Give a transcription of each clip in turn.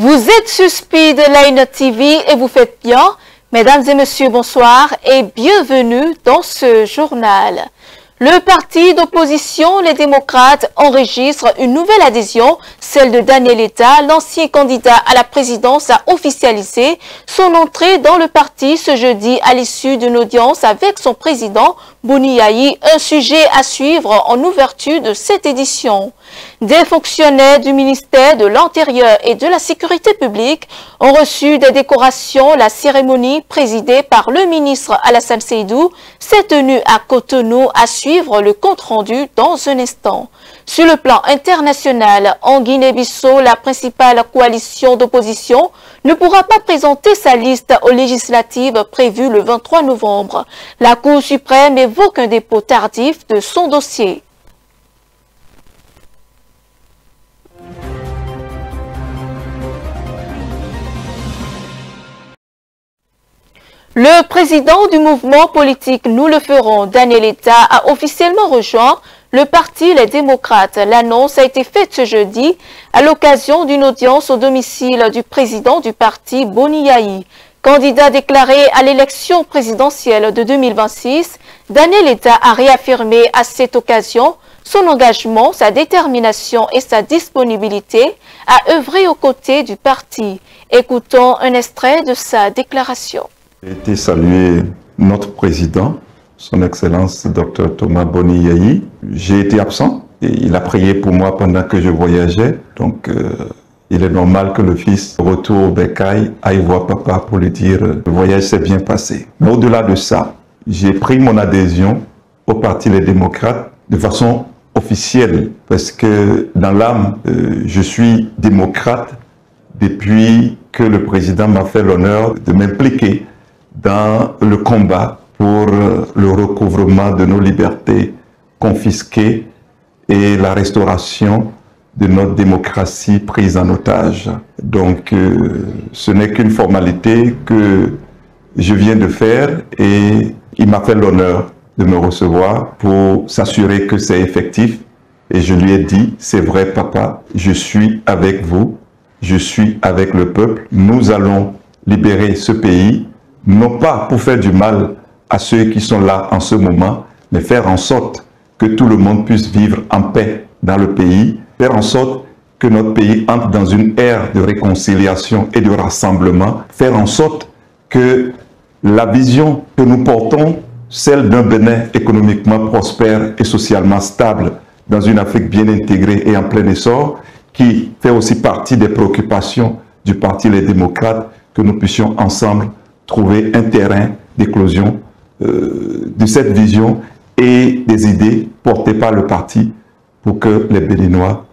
Vous êtes sur Speed Line TV et vous faites bien. Mesdames et messieurs, bonsoir et bienvenue dans ce journal. Le parti d'opposition, les démocrates, enregistre une nouvelle adhésion, celle de Daniel Etta. L'ancien candidat à la présidence a officialisé son entrée dans le parti ce jeudi à l'issue d'une audience avec son président Boni Yayi, un sujet à suivre en ouverture de cette édition. Des fonctionnaires du ministère de l'Intérieur et de la Sécurité publique ont reçu des décorations. La cérémonie présidée par le ministre Alassane Seydou s'est tenue à Cotonou. À suivre le compte-rendu dans un instant. Sur le plan international, en Guinée-Bissau, la principale coalition d'opposition ne pourra pas présenter sa liste aux législatives prévues le 23 novembre. La Cour suprême évoque un dépôt tardif de son dossier. Le président du mouvement politique Nous le ferons, Daniel Etta, a officiellement rejoint le parti Les Démocrates. L'annonce a été faite ce jeudi à l'occasion d'une audience au domicile du président du parti, Boni Yayi. Candidat déclaré à l'élection présidentielle de 2026, Daniel Etta a réaffirmé à cette occasion son engagement, sa détermination et sa disponibilité à œuvrer aux côtés du parti. Écoutons un extrait de sa déclaration. J'ai été saluer notre président, son Excellence Dr Thomas Boni Yayi. J'ai été absent et il a prié pour moi pendant que je voyageais. Donc il est normal que le fils retourne au Bécaye, aille voir papa pour lui dire le voyage s'est bien passé. Mais au-delà de ça, j'ai pris mon adhésion au Parti Les Démocrates de façon officielle parce que dans l'âme, je suis démocrate depuis que le président m'a fait l'honneur de m'impliquer dans le combat pour le recouvrement de nos libertés confisquées et la restauration de notre démocratie prise en otage. Donc, ce n'est qu'une formalité que je viens de faire et il m'a fait l'honneur de me recevoir pour s'assurer que c'est effectif. Et je lui ai dit, c'est vrai papa, je suis avec vous, je suis avec le peuple. Nous allons libérer ce pays, non pas pour faire du mal à ceux qui sont là en ce moment, mais faire en sorte que tout le monde puisse vivre en paix dans le pays, faire en sorte que notre pays entre dans une ère de réconciliation et de rassemblement, faire en sorte que la vision que nous portons, celle d'un Bénin économiquement prospère et socialement stable, dans une Afrique bien intégrée et en plein essor, qui fait aussi partie des préoccupations du Parti Les Démocrates, que nous puissions ensemble trouver un terrain d'éclosion de cette vision et des idées portées par le parti pour que les Béninois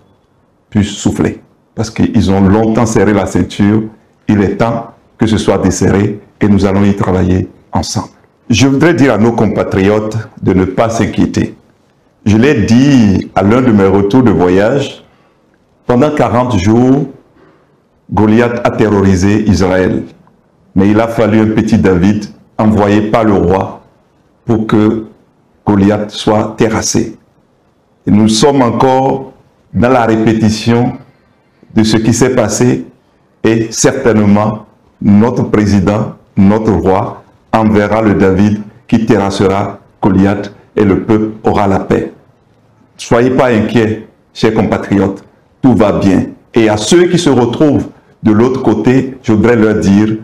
puissent souffler. Parce qu'ils ont longtemps serré la ceinture, il est temps que ce soit desserré et nous allons y travailler ensemble. Je voudrais dire à nos compatriotes de ne pas s'inquiéter. Je l'ai dit à l'un de mes retours de voyage, pendant 40 jours, Goliath a terrorisé Israël. Mais il a fallu un petit David envoyé par le roi pour que Goliath soit terrassé. Et nous sommes encore dans la répétition de ce qui s'est passé et certainement notre président, notre roi, enverra le David qui terrassera Goliath et le peuple aura la paix. Soyez pas inquiets, chers compatriotes, tout va bien. Et à ceux qui se retrouvent de l'autre côté, je voudrais leur dire,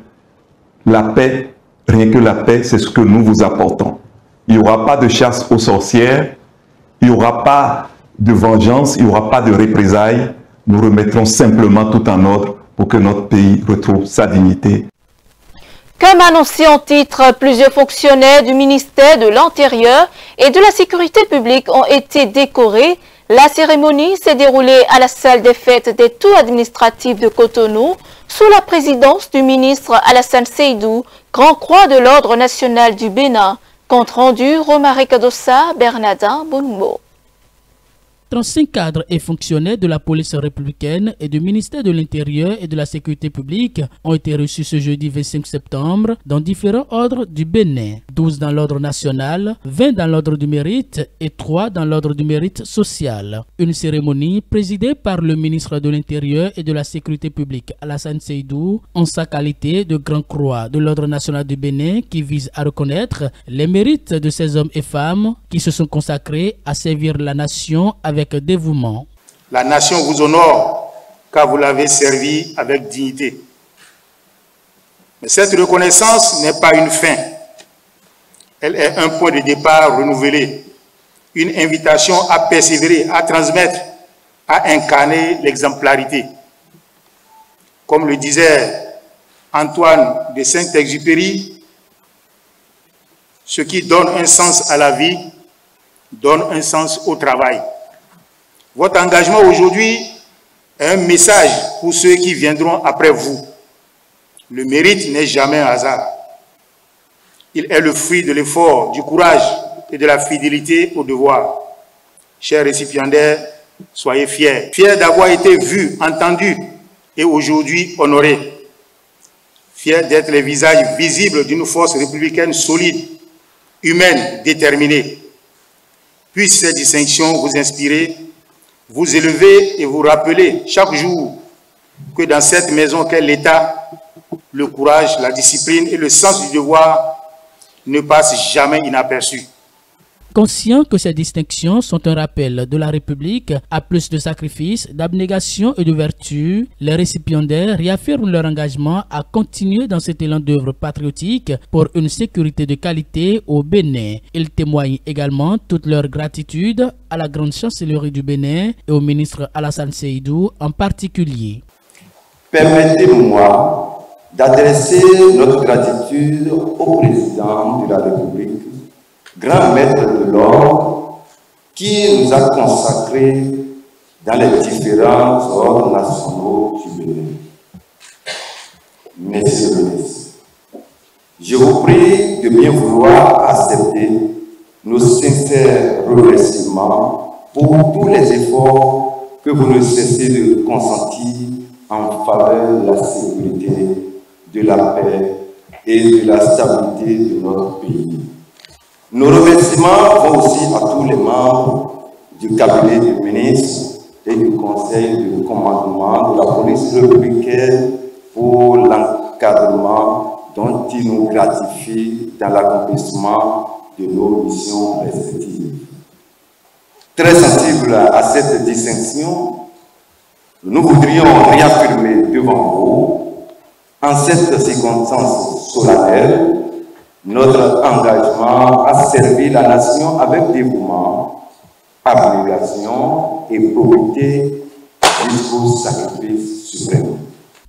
la paix, rien que la paix, c'est ce que nous vous apportons. Il n'y aura pas de chasse aux sorcières, il n'y aura pas de vengeance, il n'y aura pas de représailles. Nous remettrons simplement tout en ordre pour que notre pays retrouve sa dignité. Comme annoncé en titre, plusieurs fonctionnaires du ministère de l'Intérieur et de la Sécurité publique ont été décorés. La cérémonie s'est déroulée à la salle des fêtes des tours administratifs de Cotonou, sous la présidence du ministre Alassane Seydou, Grand Croix de l'Ordre national du Bénin. Compte rendu, Romaric Adossa, Bernardin Bongo. 35 cadres et fonctionnaires de la police républicaine et du ministère de l'Intérieur et de la Sécurité publique ont été reçus ce jeudi 25 septembre dans différents ordres du Bénin. 12 dans l'ordre national, 20 dans l'ordre du mérite et 3 dans l'ordre du mérite social. Une cérémonie présidée par le ministre de l'Intérieur et de la Sécurité publique, Alassane Seydou, en sa qualité de Grand Croix de l'ordre national du Bénin, qui vise à reconnaître les mérites de ces hommes et femmes qui se sont consacrés à servir la nation avec dévouement. La nation vous honore car vous l'avez servi avec dignité. Mais cette reconnaissance n'est pas une fin. Elle est un point de départ renouvelé, une invitation à persévérer, à transmettre, à incarner l'exemplarité. Comme le disait Antoine de Saint-Exupéry, ce qui donne un sens à la vie, donne un sens au travail. Votre engagement aujourd'hui est un message pour ceux qui viendront après vous. Le mérite n'est jamais un hasard. Il est le fruit de l'effort, du courage et de la fidélité au devoir. Chers récipiendaires, soyez fiers. Fiers d'avoir été vus, entendus et aujourd'hui honorés. Fiers d'être les visages visibles d'une force républicaine solide, humaine, déterminée. Puissent ces distinctions vous inspirer, vous élever et vous rappeler chaque jour que dans cette maison qu'est l'État, le courage, la discipline et le sens du devoir ne passent jamais inaperçus. Conscients que ces distinctions sont un rappel de la République à plus de sacrifices, d'abnégation et de vertu, les récipiendaires réaffirment leur engagement à continuer dans cet élan d'œuvre patriotique pour une sécurité de qualité au Bénin. Ils témoignent également toute leur gratitude à la grande chancellerie du Bénin et au ministre Alassane Seydou en particulier. Permettez-moi d'adresser notre gratitude au président de la République, grand maître de l'ordre, qui nous a consacrés dans les différents ordres nationaux du Bénin. Messieurs le ministre, je vous prie de bien vouloir accepter nos sincères remerciements pour tous les efforts que vous ne cessez de consentir en faveur de la sécurité, de la paix et de la stabilité de notre pays. Nos remerciements vont aussi à tous les membres du cabinet du ministre et du conseil de commandement de la police républicaine pour l'encadrement dont ils nous gratifient dans l'accomplissement de nos missions respectives. Très sensible à cette distinction, nous voudrions réaffirmer devant vous, en cette circonstance solennelle, notre engagement à servir la nation avec dévouement, abnégation et probité jusqu'au sacrifice suprême.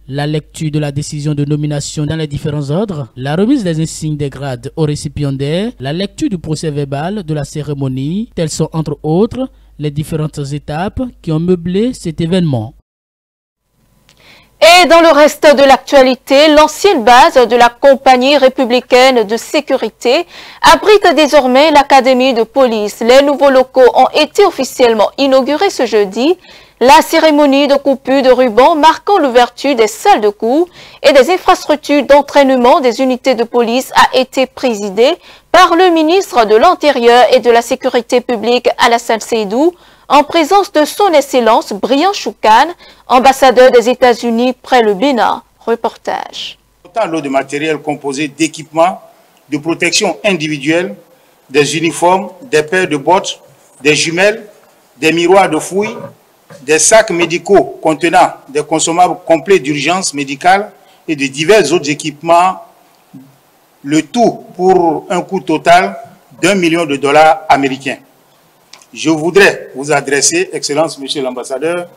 La lecture de la décision de nomination dans les différents ordres, la remise des insignes des grades aux récipiendaires, la lecture du procès-verbal de la cérémonie, telles sont entre autres les différentes étapes qui ont meublé cet événement. Et dans le reste de l'actualité, l'ancienne base de la compagnie républicaine de sécurité abrite désormais l'académie de police. Les nouveaux locaux ont été officiellement inaugurés ce jeudi. La cérémonie de coupure de ruban marquant l'ouverture des salles de cours et des infrastructures d'entraînement des unités de police a été présidée par le ministre de l'Intérieur et de la Sécurité publique Alassane Seydou, en présence de son Excellence Brian Choukan, ambassadeur des États-Unis près le Bénin. Reportage. Un lot de matériel composé d'équipements de protection individuelle, des uniformes, des paires de bottes, des jumelles, des miroirs de fouille, des sacs médicaux contenant des consommables complets d'urgence médicale et de divers autres équipements, le tout pour un coût total d'$1 million américains. Je voudrais vous adresser, Excellence, Monsieur l'Ambassadeur,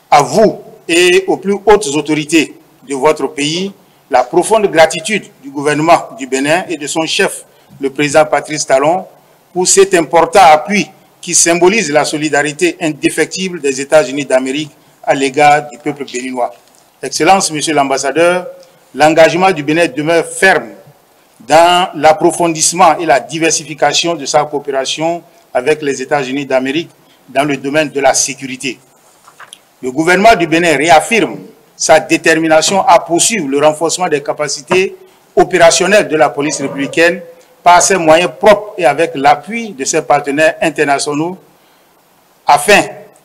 à vous et aux plus hautes autorités de votre pays, la profonde gratitude du gouvernement du Bénin et de son chef, le président Patrice Talon, pour cet important appui qui symbolise la solidarité indéfectible des États-Unis d'Amérique à l'égard du peuple béninois. Excellence, Monsieur l'Ambassadeur, l'engagement du Bénin demeure ferme dans l'approfondissement et la diversification de sa coopération avec les États-Unis d'Amérique dans le domaine de la sécurité. Le gouvernement du Bénin réaffirme sa détermination à poursuivre le renforcement des capacités opérationnelles de la police républicaine par ses moyens propres et avec l'appui de ses partenaires internationaux afin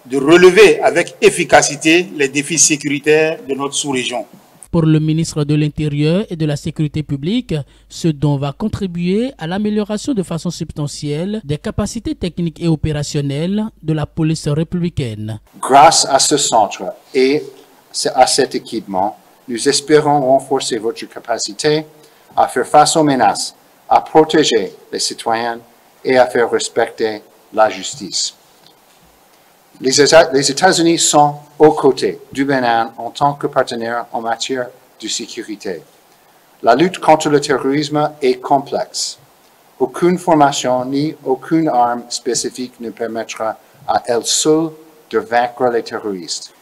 de relever avec efficacité les défis sécuritaires de notre sous-région. Pour le ministre de l'Intérieur et de la Sécurité publique, ce don va contribuer à l'amélioration de façon substantielle des capacités techniques et opérationnelles de la police républicaine. Grâce à ce centre et à cet équipement, nous espérons renforcer votre capacité à faire face aux menaces, à protéger les citoyens et à faire respecter la justice. Les États-Unis sont aux côtés du Bénin en tant que partenaire en matière de sécurité. La lutte contre le terrorisme est complexe. Aucune formation ni aucune arme spécifique ne permettra à elle seule de vaincre les terroristes.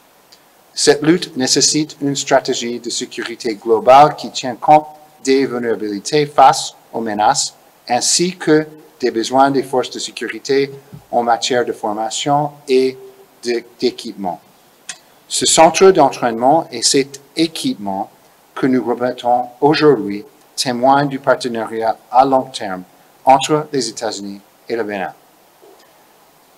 Cette lutte nécessite une stratégie de sécurité globale qui tient compte des vulnérabilités face aux menaces ainsi que des besoins des forces de sécurité en matière de formation et d'équipement. Ce centre d'entraînement et cet équipement que nous remettons aujourd'hui témoignent du partenariat à long terme entre les États-Unis et le Bénin.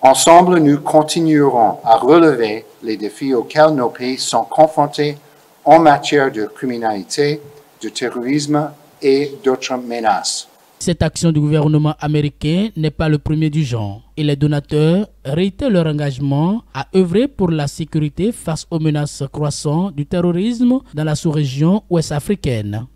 Ensemble, nous continuerons à relever les défis auxquels nos pays sont confrontés en matière de criminalité, de terrorisme et d'autres menaces. Cette action du gouvernement américain n'est pas le premier du genre et les donateurs réitèrent leur engagement à œuvrer pour la sécurité face aux menaces croissantes du terrorisme dans la sous-région ouest africaine.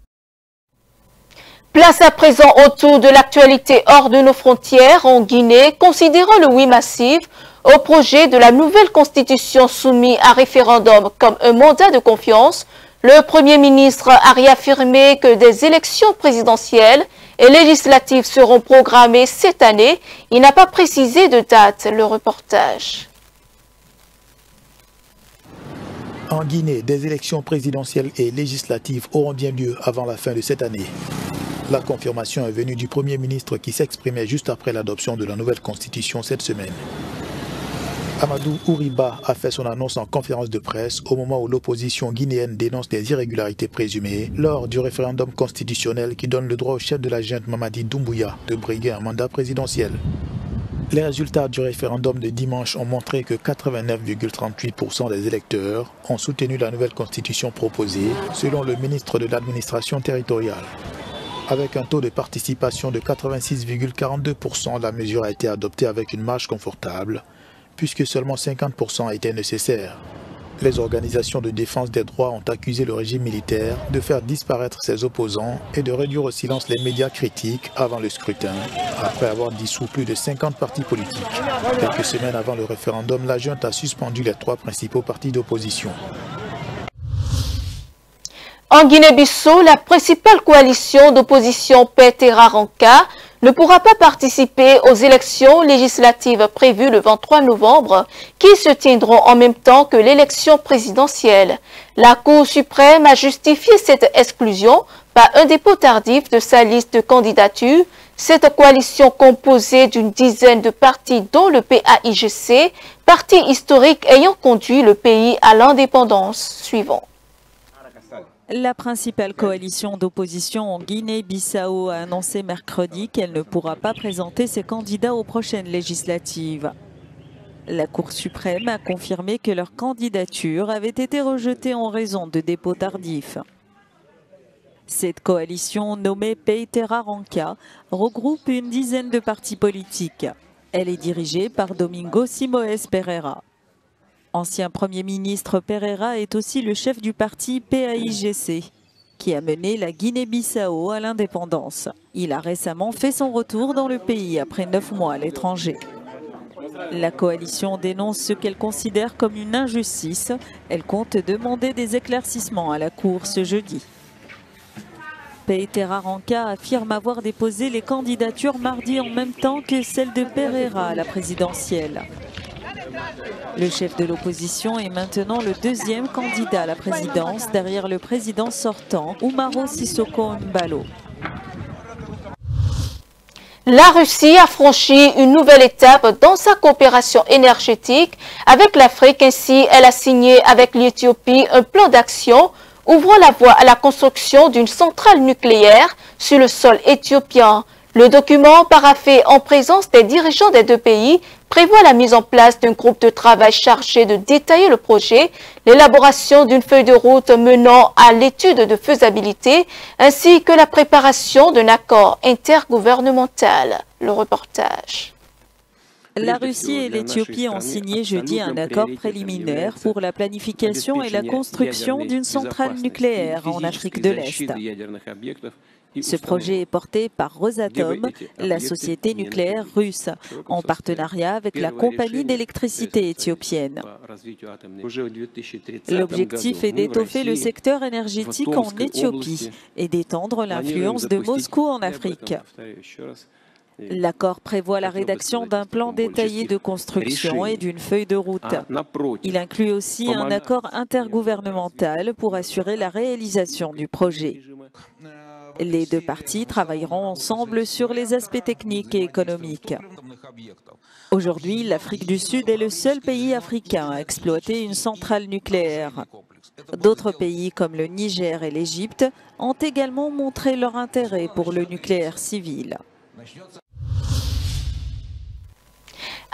Place à présent au tour de l'actualité hors de nos frontières en Guinée, considérant le oui massif au projet de la nouvelle constitution soumis à référendum comme un mandat de confiance. Le Premier ministre a réaffirmé que des élections présidentielles et législatives seront programmées cette année. Il n'a pas précisé de date. Le reportage. En Guinée, des élections présidentielles et législatives auront bien lieu avant la fin de cette année. La confirmation est venue du Premier ministre qui s'exprimait juste après l'adoption de la nouvelle constitution cette semaine. Amadou Ouriba a fait son annonce en conférence de presse au moment où l'opposition guinéenne dénonce des irrégularités présumées lors du référendum constitutionnel qui donne le droit au chef de la junte Mamadi Doumbouya de briguer un mandat présidentiel. Les résultats du référendum de dimanche ont montré que 89,38% des électeurs ont soutenu la nouvelle constitution proposée, selon le ministre de l'administration territoriale. Avec un taux de participation de 86,42%, la mesure a été adoptée avec une marge confortable, puisque seulement 50% étaient nécessaires. Les organisations de défense des droits ont accusé le régime militaire de faire disparaître ses opposants et de réduire au silence les médias critiques avant le scrutin, après avoir dissous plus de 50 partis politiques. Quelques semaines avant le référendum, la junte a suspendu les 3 principaux partis d'opposition. En Guinée-Bissau, la principale coalition d'opposition Paix-Terra-Ranka ne pourra pas participer aux élections législatives prévues le 23 novembre qui se tiendront en même temps que l'élection présidentielle. La Cour suprême a justifié cette exclusion par un dépôt tardif de sa liste de candidatures. Cette coalition composée d'une dizaine de partis dont le PAIGC, parti historique ayant conduit le pays à l'indépendance. Suivant. La principale coalition d'opposition en Guinée-Bissau a annoncé mercredi qu'elle ne pourra pas présenter ses candidats aux prochaines législatives. La Cour suprême a confirmé que leur candidature avait été rejetée en raison de dépôts tardifs. Cette coalition, nommée Paix-Terra-Ranka, regroupe une dizaine de partis politiques. Elle est dirigée par Domingo Simoes Pereira. Ancien Premier ministre, Pereira est aussi le chef du parti PAIGC, qui a mené la Guinée-Bissau à l'indépendance. Il a récemment fait son retour dans le pays après 9 mois à l'étranger. La coalition dénonce ce qu'elle considère comme une injustice. Elle compte demander des éclaircissements à la Cour ce jeudi. Paix-Terra-Ranka affirme avoir déposé les candidatures mardi en même temps que celle de Pereira à la présidentielle. Le chef de l'opposition est maintenant le deuxième candidat à la présidence derrière le président sortant, Umaro Sissoko Mbalo. La Russie a franchi une nouvelle étape dans sa coopération énergétique avec l'Afrique. Ainsi, elle a signé avec l'Éthiopie un plan d'action ouvrant la voie à la construction d'une centrale nucléaire sur le sol éthiopien. Le document, paraphé en présence des dirigeants des deux pays, prévoit la mise en place d'un groupe de travail chargé de détailler le projet, l'élaboration d'une feuille de route menant à l'étude de faisabilité, ainsi que la préparation d'un accord intergouvernemental. Le reportage. La Russie et l'Éthiopie ont signé jeudi un accord préliminaire pour la planification et la construction d'une centrale nucléaire en Afrique de l'Est. Ce projet est porté par Rosatom, la société nucléaire russe, en partenariat avec la compagnie d'électricité éthiopienne. L'objectif est d'étoffer le secteur énergétique en Éthiopie et d'étendre l'influence de Moscou en Afrique. L'accord prévoit la rédaction d'un plan détaillé de construction et d'une feuille de route. Il inclut aussi un accord intergouvernemental pour assurer la réalisation du projet. Les deux parties travailleront ensemble sur les aspects techniques et économiques. Aujourd'hui, l'Afrique du Sud est le seul pays africain à exploiter une centrale nucléaire. D'autres pays comme le Niger et l'Égypte ont également montré leur intérêt pour le nucléaire civil.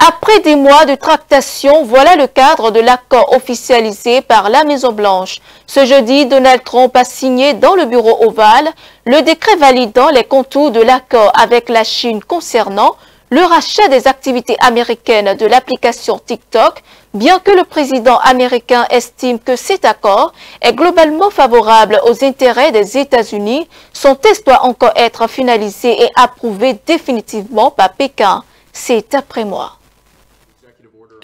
Après des mois de tractation, voilà le cadre de l'accord officialisé par la Maison-Blanche. Ce jeudi, Donald Trump a signé dans le bureau ovale le décret validant les contours de l'accord avec la Chine concernant le rachat des activités américaines de l'application TikTok, bien que le président américain estime que cet accord est globalement favorable aux intérêts des États-Unis, son texte doit encore être finalisé et approuvé définitivement par Pékin. C'est après moi.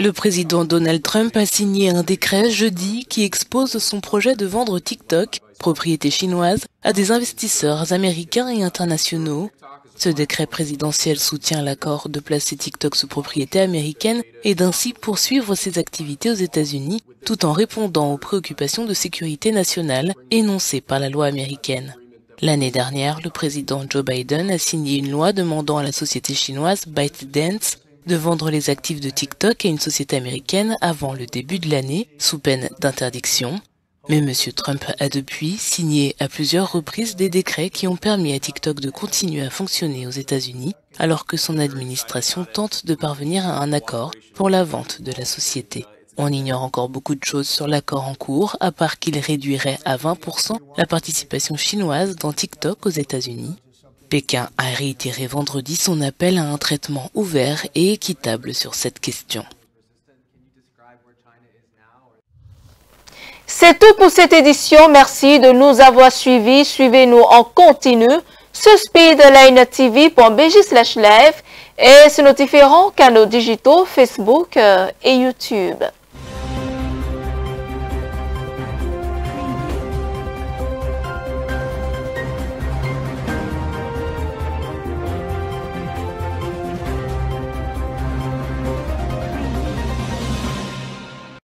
Le président Donald Trump a signé un décret jeudi qui expose son projet de vendre TikTok, propriété chinoise, à des investisseurs américains et internationaux. Ce décret présidentiel soutient l'accord de placer TikTok sous propriété américaine et d'ainsi poursuivre ses activités aux États-Unis tout en répondant aux préoccupations de sécurité nationale énoncées par la loi américaine. L'année dernière, le président Joe Biden a signé une loi demandant à la société chinoise ByteDance de vendre les actifs de TikTok à une société américaine avant le début de l'année, sous peine d'interdiction. Mais M. Trump a depuis signé à plusieurs reprises des décrets qui ont permis à TikTok de continuer à fonctionner aux États-Unis, alors que son administration tente de parvenir à un accord pour la vente de la société. On ignore encore beaucoup de choses sur l'accord en cours, à part qu'il réduirait à 20% la participation chinoise dans TikTok aux États-Unis. Pékin a réitéré vendredi son appel à un traitement ouvert et équitable sur cette question. C'est tout pour cette édition. Merci de nous avoir suivis. Suivez-nous en continu sur speedline.tv.bj/live et sur nos différents canaux digitaux Facebook et YouTube.